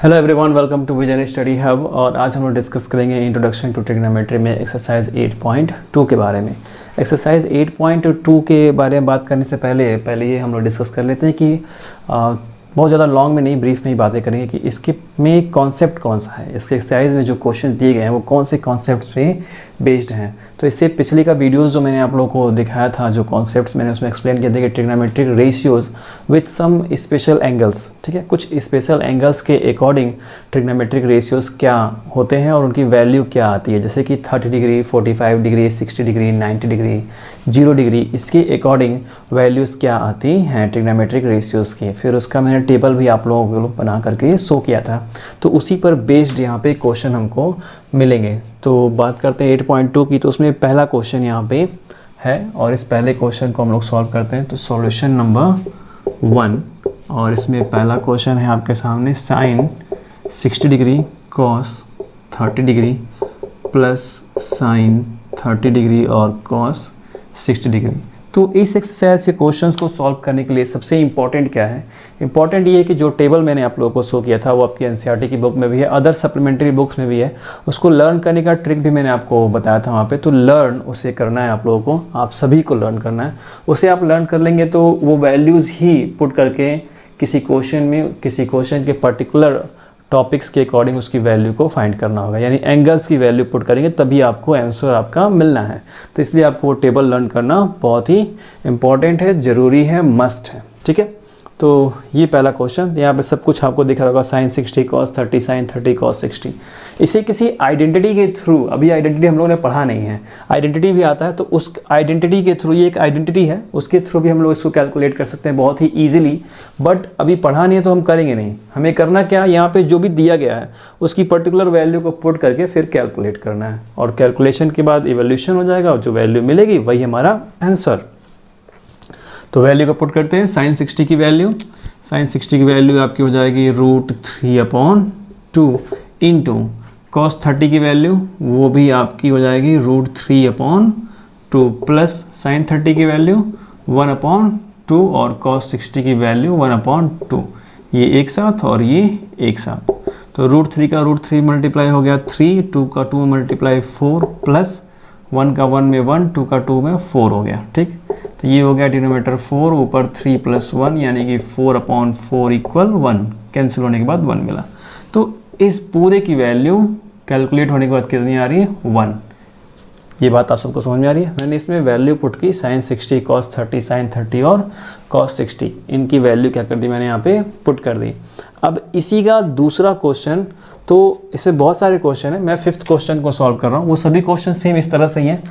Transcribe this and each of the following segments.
Hello everyone, welcome to Vision Study Hub. और आज हम लोग डिस्कस करेंगे इंट्रोडक्शन टू ट्रिग्नोमेट्री में एक्सरसाइज 8.2 के बारे में। एक्सरसाइज 8.2 के बारे में बात करने से पहले ये हम लोग डिस्कस कर लेते हैं कि बहुत ज़्यादा लॉन्ग में नहीं, ब्रीफ में ही बातें करेंगे कि इसके में कॉन्सेप्ट कौन सा है, इसके एक्सरसाइज में जो क्वेश्चन दिए गए हैं वो कौन से कॉन्सेप्ट्स पे बेस्ड हैं। तो इससे पिछले का वीडियोस जो मैंने आप लोगों को दिखाया था, जो कॉन्सेप्ट्स मैंने उसमें एक्सप्लेन किया था कि trigonometric ratios with some special angles, ठीक है, कुछ स्पेशल एंगल्स के अकॉर्डिंग ट्रिग्नोमेट्रिक रेशियोज क्या होते हैं और उनकी वैल्यू क्या आती है, जैसे कि 30 degree, 45 degree, 60 degree, 90 degree, 0 degree, इसके अकॉर्डिंग वैल्यूज़ क्या आती हैं ट्रिग्नोमेट्रिक रेशियोज़ की। फिर उसका मैंने टेबल भी आप लोगों को बना करके शो किया था, तो उसी पर बेस्ड यहाँ पे क्वेश्चन हमको मिलेंगे। तो बात करते हैं 8.2 की। तो उसमें पहला क्वेश्चन यहाँ पे है और इस पहले क्वेश्चन को हम लोग सॉल्व करते हैं। तो सॉल्यूशन नंबर 1, और इसमें पहला क्वेश्चन है आपके सामने sine 60 degree cos 30 degree plus sine 30 degree और कॉस 60 डिग्री। तो इस एक्सरसाइज के क्वेश्चंस को सॉल्व करने के लिए सबसे इम्पॉर्टेंट क्या है? इम्पॉर्टेंट ये है कि जो टेबल मैंने आप लोगों को शो किया था वो आपकी एनसीईआरटी की बुक में भी है, अदर सप्लीमेंट्री बुक्स में भी है। उसको लर्न करने का ट्रिक भी मैंने आपको बताया था वहाँ पे। तो लर्न उसे करना है आप लोगों को, आप सभी को लर्न करना है। उसे आप लर्न कर लेंगे तो वो वैल्यूज़ ही पुट करके किसी क्वेश्चन में, किसी क्वेश्चन के पर्टिकुलर टॉपिक्स के अकॉर्डिंग उसकी वैल्यू को फाइंड करना होगा, यानी एंगल्स की वैल्यू पुट करेंगे तभी आपको आंसर आपका मिलना है। तो इसलिए आपको वो टेबल लर्न करना बहुत ही इम्पॉर्टेंट है, ज़रूरी है, मस्ट है, ठीक है। तो ये पहला क्वेश्चन, यहाँ पे सब कुछ आपको दिख रहा होगा, साइन 60 कॉस 30, साइन 30 कॉस 60। इसे किसी आइडेंटिटी के थ्रू, अभी आइडेंटिटी हम लोगों ने पढ़ा नहीं है, आइडेंटिटी भी आता है, तो उस आइडेंटिटी के थ्रू, ये एक आइडेंटिटी है, उसके थ्रू भी हम लोग इसको कैलकुलेट कर सकते हैं बहुत ही ईजिली। बट अभी पढ़ा नहीं है तो हम करेंगे नहीं। हमें करना क्या, यहाँ पे जो भी दिया गया है उसकी पर्टिकुलर वैल्यू को पुट करके फिर कैलकुलेट करना है, और कैलकुलेशन के बाद इवैल्यूएशन हो जाएगा और जो वैल्यू मिलेगी वही हमारा आंसर। तो वैल्यू को पुट करते हैं। साइन 60 की वैल्यू, साइन 60 की वैल्यू आपकी हो जाएगी √3/2 इंटू कॉस 30 की वैल्यू, वो भी आपकी हो जाएगी √3/2 प्लस साइन 30 की वैल्यू 1/2 और कॉस 60 की वैल्यू 1/2। ये एक साथ और ये एक साथ। तो √3 का √3 मल्टीप्लाई हो गया 3, 2 का 2 मल्टीप्लाई 4 प्लस 1 का 1 में 1, 2 का 2 में 4 हो गया, ठीक। तो ये हो गया डिनोमिनेटर 4, ऊपर 3 + 1 यानी कि 4/4 = 1, कैंसिल होने के बाद 1 मिला। तो इस पूरे की वैल्यू कैलकुलेट होने के बाद कितनी आ रही है? 1। ये बात आप सबको समझ में आ रही है? मैंने इसमें वैल्यू पुट की, साइन 60 कॉस 30, साइन 30 और कॉस 60, इनकी वैल्यू क्या कर दी मैंने यहाँ पे पुट कर दी। अब इसी का दूसरा क्वेश्चन, तो इसमें बहुत सारे क्वेश्चन है, मैं 5th क्वेश्चन को सॉल्व कर रहा हूँ। वो सभी क्वेश्चन सेम इस तरह से ही हैं।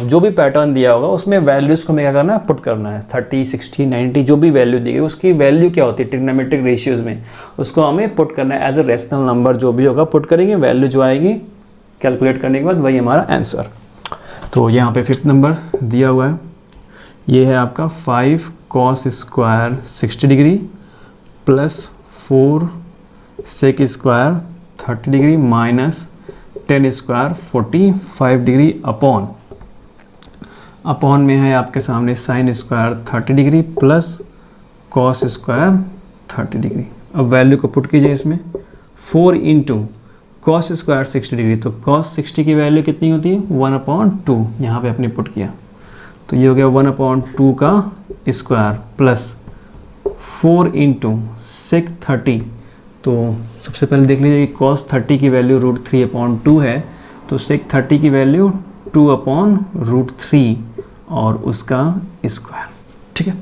जो भी पैटर्न दिया होगा उसमें वैल्यूज़ को हमें क्या करना है, पुट करना है। 30, 60, 90 जो भी वैल्यू दी गई उसकी वैल्यू क्या होती है ट्रिग्नोमेट्रिक रेशियोज़ में, उसको हमें पुट करना है एज ए रेशनल नंबर। जो भी होगा पुट करेंगे, वैल्यू जो आएगी कैलकुलेट करने के बाद वही हमारा आंसर। तो यहाँ पे 5th नंबर दिया हुआ है, ये है आपका 5 cos square 60 degree plus 4 sec square 30 degree minus 10 square 45 degree upon में है आपके सामने sine square 30 degree plus cos square 30 degree. अब वैल्यू को पुट कीजिए इसमें, 4 इंटू कॉस स्क्वायर 60 डिग्री, तो कॉस 60 की वैल्यू कितनी होती है? 1/2, यहाँ पे अपने पुट किया, तो ये हो गया 1/2 का स्क्वायर प्लस 4 इंटू सेक 30। तो सबसे पहले देख लीजिए कि cos 30 की वैल्यू √3/2 है, तो sec 30 की वैल्यू 2/√3 और उसका स्क्वायर, ठीक है।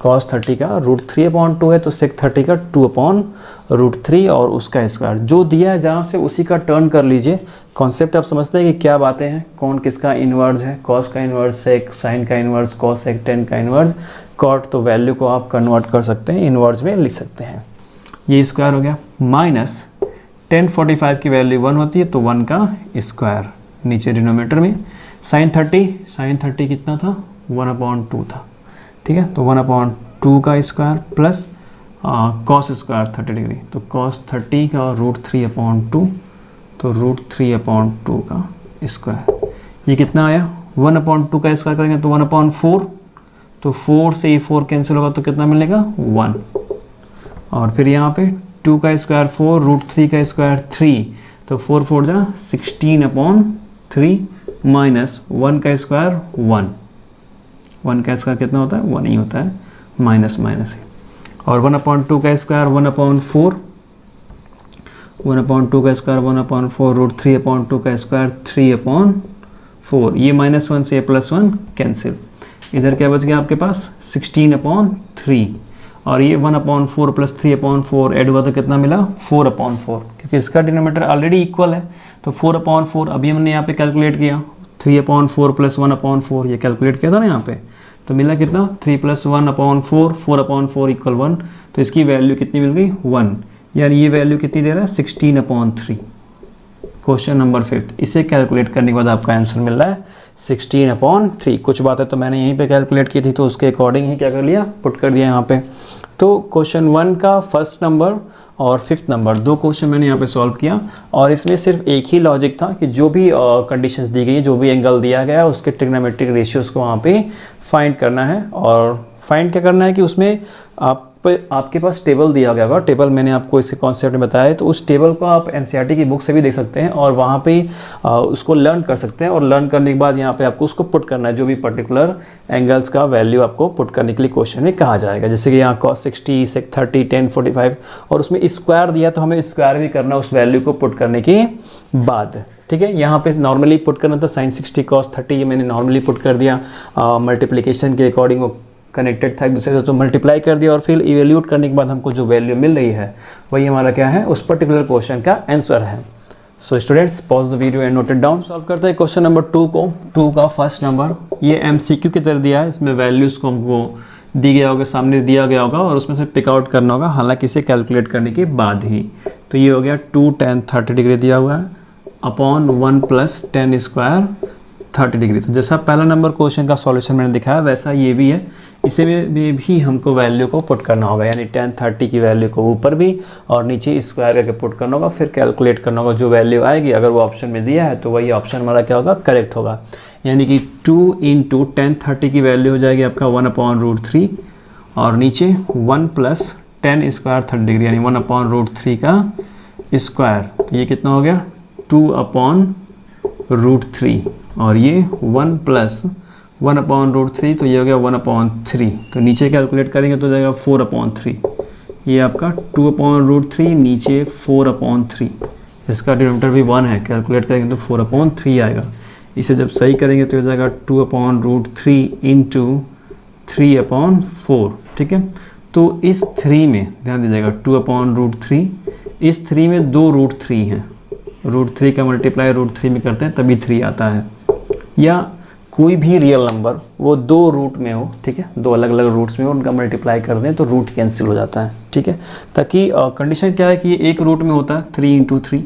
cos 30 का √3/2 है, तो sec 30 का 2/√3 और उसका स्क्वायर। जो दिया है जहाँ से उसी का टर्न कर लीजिए। कॉन्सेप्ट आप समझते हैं कि क्या बातें हैं, कौन किसका इन्वर्स है, cos का इन्वर्स sec, sin का इन्वर्स cos, sec, tan का इन्वर्स cot। तो वैल्यू को आप कन्वर्ट कर सकते हैं, इन्वर्स में लिख सकते हैं। ये स्क्वायर हो गया माइनस 10 45 की वैल्यू 1 होती है, तो 1 का स्क्वायर नीचे डिनोमिनेटर में। साइन 30 कितना था? 1/2 था, ठीक है। तो 1/2 का square plus cos square 30 degree, तो कॉस 30 का √3/2, तो √3/2 का स्क्वायर। ये कितना आया? 1/2 का स्क्वायर करेंगे तो 1/4, तो 4 से ये 4 कैंसिल होगा तो कितना मिलेगा? 1। और फिर यहाँ पे 2 का स्क्वायर 4, √3 का स्क्वायर 3, तो 4 4 जा 16/3 माइनस 1 का स्क्वायर 1, 1 का स्क्वायर कितना होता है 1 ही होता है, माइनस माइनस ही, और 1/2 का स्क्वायर 1/4, 1/2 का स्क्वायर 1/4, √3/2 का स्क्वायर 3/4, ये -1 से +1 कैंसिल, इधर क्या बच गया आपके पास 16/3, और ये 1/4 + 3/4 ऐड हुआ तो कितना मिला 4/4, क्योंकि इसका डिनोमिनेटर ऑलरेडी इक्वल है, तो 4/4 अभी हमने यहाँ पे कैलकुलेट किया, 3/4 + 1/4 ये कैलकुलेट किया था ना यहाँ पे, तो मिला कितना 3 + 1/4, 4/4 = 1, तो इसकी वैल्यू कितनी मिल गई 1, यानी ये वैल्यू कितनी दे रहा है 16/3। क्वेश्चन नंबर 5, इसे कैलकुलेट करने के बाद आपका आंसर मिल रहा है 16/3। कुछ बातें तो मैंने यहीं पे कैलकुलेट की थी, तो उसके अकॉर्डिंग ही क्या कर लिया, पुट कर दिया यहाँ पे। तो क्वेश्चन 1 का फर्स्ट नंबर और 5th नंबर 2 क्वेश्चन मैंने यहाँ पे सॉल्व किया, और इसमें सिर्फ एक ही लॉजिक था कि जो भी कंडीशंस दी गई, जो भी एंगल दिया गया है, उसके ट्रिग्नोमेट्रिक रेशियोज़ को वहाँ पे फाइंड करना है। और फाइंड क्या करना है कि उसमें आपके पास टेबल दिया गया होगा, टेबल मैंने आपको इसके कॉन्सेप्ट में बताया है, तो उस टेबल को आप एनसीईआरटी की बुक से भी देख सकते हैं और वहाँ पे उसको लर्न कर सकते हैं, और लर्न करने के बाद यहाँ पे आपको उसको पुट करना है, जो भी पर्टिकुलर एंगल्स का वैल्यू आपको पुट करने के लिए क्वेश्चन में कहा जाएगा। जैसे कि यहाँ cos 60, sec 30, tan 45, और उसमें स्क्वायर दिया तो हमें स्क्वायर भी करना उस वैल्यू को पुट करने के बाद, ठीक है। यहाँ पे नॉर्मली पुट करना था sin 60 cos 30, ये मैंने नॉर्मली पुट कर दिया, मल्टीप्लिकेशन के अकॉर्डिंग वो कनेक्टेड था एक दूसरे से, तो मल्टीप्लाई कर दिया, और फिर इवेल्यूट करने के बाद हमको जो वैल्यू मिल रही है वही हमारा क्या है, उस पर्टिकुलर क्वेश्चन का आंसर है। So students, pause the video and note it down. Solve करते हैं क्वेश्चन नंबर 2 को। 2 का फर्स्ट नंबर ये MCQ की तरह दिया है, इसमें वैल्यूज़ को हमको दी गया होगा, सामने दिया गया होगा, और उसमें से पिक आउट करना होगा, हालांकि इसे कैलकुलेट करने के बाद ही। तो ये हो गया 2 tan 30 डिग्री दिया हुआ है अपॉन 1 + tan स्क्वायर 30 डिग्री। तो जैसा पहला नंबर क्वेश्चन का सॉल्यूशन मैंने दिखाया, वैसा ये भी है, इसे में भी हमको वैल्यू को पुट करना होगा, यानी tan 30 की वैल्यू को ऊपर भी और नीचे स्क्वायर करके पुट करना होगा, फिर कैलकुलेट करना होगा, जो वैल्यू आएगी अगर वो ऑप्शन में दिया है तो वही ऑप्शन हमारा क्या होगा, करेक्ट होगा। यानी कि 2 × tan 30 की वैल्यू हो जाएगी आपका 1/√3, और नीचे 1 + tan स्क्वायर 30 डिग्री, यानी 1/√3 का स्क्वायर, तो ये कितना हो गया 2/√3, और ये 1 + 1/√3, तो ये हो गया 1/3, तो नीचे कैलकुलेट करेंगे तो जाएगा 4/3, ये आपका 2/√3 नीचे 4/3, इसका डिनोमिनेटर भी 1 है, कैलकुलेट करेंगे तो 4/3 आएगा। इसे जब सही करेंगे तो हो जाएगा 2/√3 × 3/4, ठीक है। तो इस 3 में ध्यान दीजिएगा 2/√3, इस 3 में 2 √3 हैं, √3 का मल्टीप्लाई √3 में करते हैं तभी 3 आता है, या कोई भी रियल नंबर वो 2 रूट में हो, ठीक है, 2 अलग अलग रूट्स में हो, उनका मल्टीप्लाई कर दें तो रूट कैंसिल हो जाता है, ठीक है। ताकि कंडीशन क्या है कि ये एक रूट में होता है 3 × 3,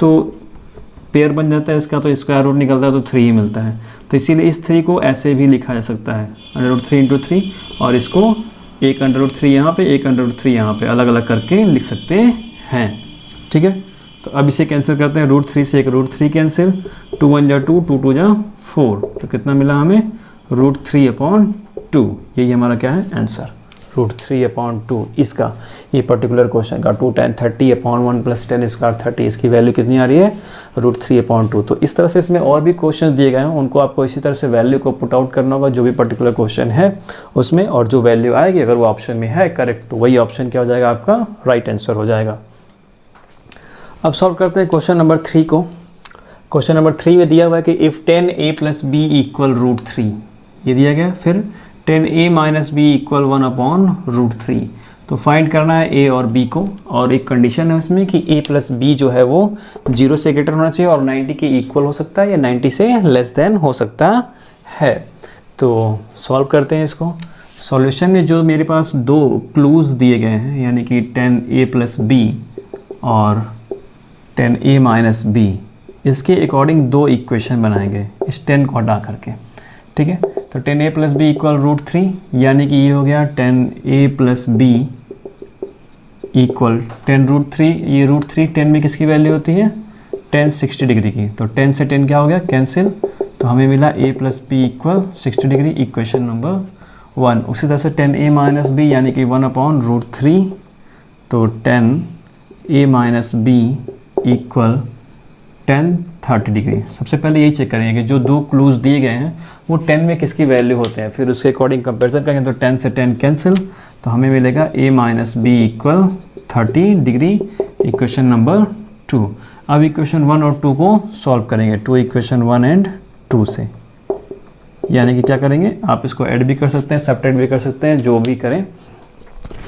तो पेयर बन जाता है इसका, तो स्क्वायर रूट निकलता है तो 3 ही मिलता है, तो इसीलिए इस 3 को ऐसे भी लिखा जा सकता है √3 × 3, और इसको एक √3 यहाँ पे, एक √3 यहाँ पे, अलग अलग करके लिख सकते हैं, ठीक है। तो अब इसे कैंसिल करते हैं, √3 से एक √3 कैंसिल, 2 × 1 = 2, 2 × 2 = 4, तो कितना मिला हमें √3/2, यही हमारा क्या है आंसर, √3/2 इसका, ये पर्टिकुलर क्वेश्चन का 2 tan 30 अपॉन 1 + tan स्क्वायर 30, इसकी वैल्यू कितनी आ रही है √3/2। तो इस तरह से इसमें और भी क्वेश्चन दिए गए हैं, उनको आपको इसी तरह से वैल्यू को पुट आउट करना होगा, जो भी पर्टिकुलर क्वेश्चन है उसमें, और जो वैल्यू आएगी अगर वो ऑप्शन में है करेक्ट, तो वही ऑप्शन क्या हो जाएगा, आपका राइट आंसर हो जाएगा। अब सॉल्व करते हैं क्वेश्चन नंबर 3 को। क्वेश्चन नंबर 3 में दिया हुआ है कि इफ़ 10a + b = √3, ये दिया गया, फिर 10a - b = 1/√3, तो फाइंड करना है a और b को, और एक कंडीशन है उसमें कि a + b जो है वो 0 से ग्रेटर होना चाहिए और 90 के इक्वल हो सकता है, या 90 से लेस देन हो सकता है। तो सॉल्व करते हैं इसको। सॉल्यूशन में जो मेरे पास 2 क्लूज़ दिए गए हैं, यानी कि 10a + b और 10a - b, इसके अकॉर्डिंग 2 इक्वेशन बनाएंगे इस 10 को हटा करके, ठीक है। तो 10a + b = √3, यानी कि ये हो गया 10a + b = 10√3, ये √3 10 में किसकी वैल्यू होती है, tan 60 डिग्री की, तो 10 से 10 क्या हो गया कैंसिल, तो हमें मिला a + b = 60 degree, equation number 1। उसी तरह से 10a - b यानी कि 1/√3 तो 10 a minus B equal 10 30 degree. सबसे पहले यही चेक करेंगे कि जो दो क्लूज दिए गए हैं वो 10 में किसकी वैल्यू होते हैं, फिर उसके अकॉर्डिंग कंपेरिजन करेंगे। तो 10 से 10 कैंसिल, तो हमें मिलेगा a minus B equal 30 degree, equation number 2। अब इक्वेशन 1 और 2 को सॉल्व करेंगे, 2 इक्वेशन 1 एंड 2 से। यानी कि क्या करेंगे, आप इसको ऐड भी कर सकते हैं, सब्ट्रैक्ट भी कर सकते हैं, जो भी करें।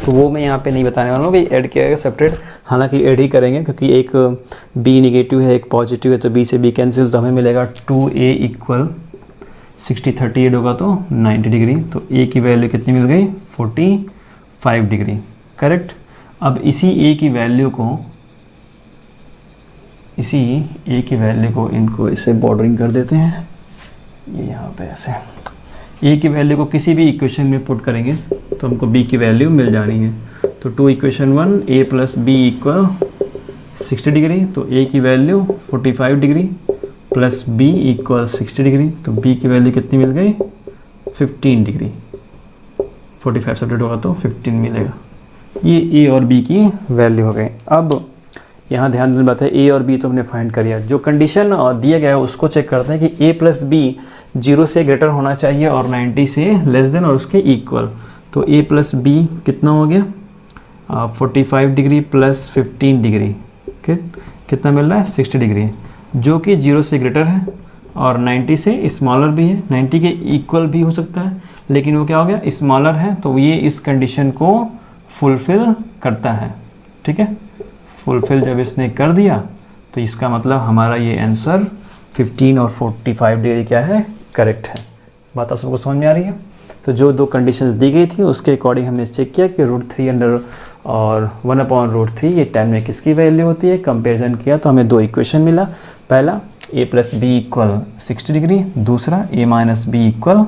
तो वो मैं यहाँ पे नहीं बताने वाला हूँ कि ऐड किया गया सब्ट्रैक्ट, हालांकि ऐड ही करेंगे क्योंकि एक b निगेटिव है एक पॉजिटिव है, तो b से b कैंसिल, तो हमें मिलेगा 2a इक्वल 60 30 ऐड होगा तो 90 डिग्री। तो a की वैल्यू कितनी मिल गई, 45 डिग्री, करेक्ट। अब इसी a की वैल्यू को इनको इसे बॉर्डरिंग कर देते हैं, ये यहाँ पे ऐसे। a की वैल्यू को किसी भी इक्वेशन में पुट करेंगे तो हमको b की वैल्यू मिल जानी है। तो 2 equation 1 a plus B equal 60 degree, तो a की value 45 degree plus b equal 60 degree, तो b की वैल्यू कितनी मिल गई, 15 डिग्री। 45 सब्ट्रैक्ट होगा तो 15 मिलेगा। ये a और b की वैल्यू हो गई। अब यहाँ ध्यान देने बात है, a और b तो हमने फाइंड कर लिया। जो कंडीशन दिया गया है उसको चेक करते हैं कि a प्लस बी 0 से ग्रेटर होना चाहिए और 90 से लेस देन और उसके इक्वल। तो a प्लस बी कितना हो गया, 45 डिग्री प्लस 15 डिग्री, कितना मिल रहा है, 60 डिग्री, जो कि 0 से ग्रेटर है और 90 से स्मॉलर भी है। 90 के इक्वल भी हो सकता है, लेकिन वो क्या हो गया, स्मॉलर है, तो ये इस कंडीशन को फुलफ़िल करता है। ठीक है, फुलफ़िल जब इसने कर दिया तो इसका मतलब हमारा ये आंसर 15 और 45 डिग्री क्या है, करेक्ट है। बात आप सबको समझ में आ रही है। तो जो दो कंडीशंस दी गई थी उसके अकॉर्डिंग हमने चेक किया कि √3 अंडर और 1/√3 ये 10 में किसकी वैल्यू होती है। कंपेरिजन किया तो हमें दो इक्वेशन मिला, पहला a plus B equal 60 degree, दूसरा a minus B equal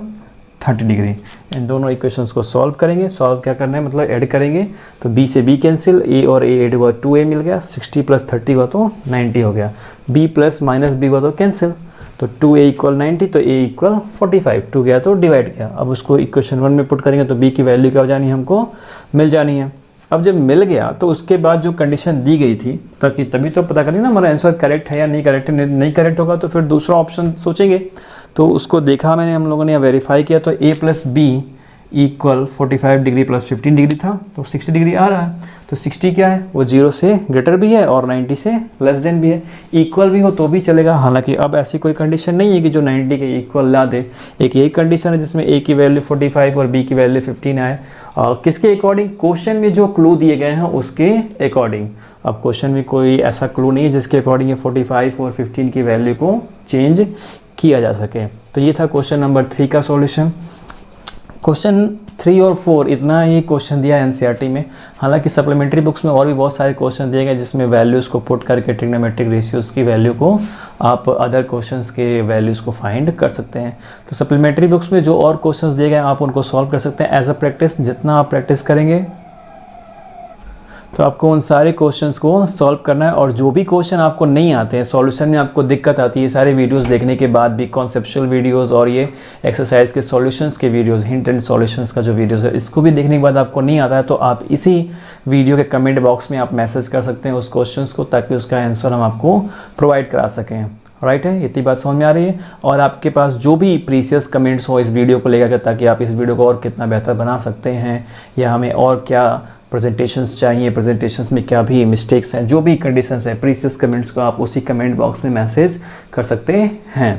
30 degree. इन दोनों इक्वेशंस को सॉल्व करेंगे। सॉल्व क्या करना है, मतलब ऐड करेंगे। तो b से b कैंसिल, a और a ऐड हुआ 2a मिल गया, 60 प्लस 30 हुआ तो 90 हो गया, b प्लस माइनस b हुआ तो कैंसिल, तो 2a इक्वल 90, तो a इक्वल 45, 2 गया तो डिवाइड किया। अब उसको इक्वेशन 1 में पुट करेंगे तो b की वैल्यू क्या हो जानी है, हमको मिल जानी है। अब जब मिल गया तो उसके बाद जो कंडीशन दी गई थी, ताकि तभी तो पता करें ना हमारा आंसर करेक्ट है या नहीं करेक्ट है। नहीं करेक्ट होगा तो फिर दूसरा ऑप्शन सोचेंगे। तो उसको देखा मैंने, हम लोगों ने वेरीफाई किया, तो a plus B equal 45 degree plus 15 degree था, तो 60 डिग्री आ रहा है। तो 60 क्या है, वो 0 से ग्रेटर भी है और 90 से लेस देन भी है। इक्वल भी हो तो भी चलेगा, हालांकि अब ऐसी कोई कंडीशन नहीं है कि जो 90 के इक्वल ला दे। एक यही कंडीशन है जिसमें a की वैल्यू 45 और b की वैल्यू 15 आए। किसके अकॉर्डिंग, क्वेश्चन में जो क्लू दिए गए हैं उसके अकॉर्डिंग। अब क्वेश्चन में कोई ऐसा क्लू नहीं है जिसके अकॉर्डिंग ये 45 और 15 की वैल्यू को चेंज किया जा सके। तो ये था क्वेश्चन नंबर 3 का सॉल्यूशन। क्वेश्चन 3 और 4 इतना ही क्वेश्चन दिया है एनसीईआरटी में। हालांकि सप्लीमेंट्री बुक्स में और भी बहुत सारे क्वेश्चन दिए गए जिसमें वैल्यूज़ को पुट करके ट्रिग्नोमेट्रिक रेशियोज़ की वैल्यू को आप अदर क्वेश्चंस के वैल्यूज़ को फाइंड कर सकते हैं। तो सप्लीमेंट्री बुक्स में जो और क्वेश्चंस दिए गए आप उनको सॉल्व कर सकते हैं एज अ प्रैक्टिस। जितना आप प्रैक्टिस करेंगे तो आपको उन सारे क्वेश्चंस को सॉल्व करना है। और जो भी क्वेश्चन आपको नहीं आते हैं, सॉल्यूशन में आपको दिक्कत आती है, सारे वीडियोस देखने के बाद भी, कॉन्सेप्चुअल वीडियोस और ये एक्सरसाइज के सॉल्यूशंस के वीडियोस, हिंट एंड सॉल्यूशंस का जो वीडियोस है, इसको भी देखने के बाद आपको नहीं आता है तो आप इसी वीडियो के कमेंट बॉक्स में आप मैसेज कर सकते हैं उस क्वेश्चन को, ताकि उसका आंसर हम आपको प्रोवाइड करा सकें। राइट है, इतनी बात समझ में आ रही है। और आपके पास जो भी प्रीसियस कमेंट्स हो इस वीडियो को लेकर, ताकि आप इस वीडियो को और कितना बेहतर बना सकते हैं, या हमें और क्या प्रेजेंटेशंस चाहिए, प्रेजेंटेशंस में क्या भी मिस्टेक्स हैं, जो भी कंडीशंस हैं, प्रीसियस कमेंट्स को आप उसी कमेंट बॉक्स में मैसेज कर सकते हैं।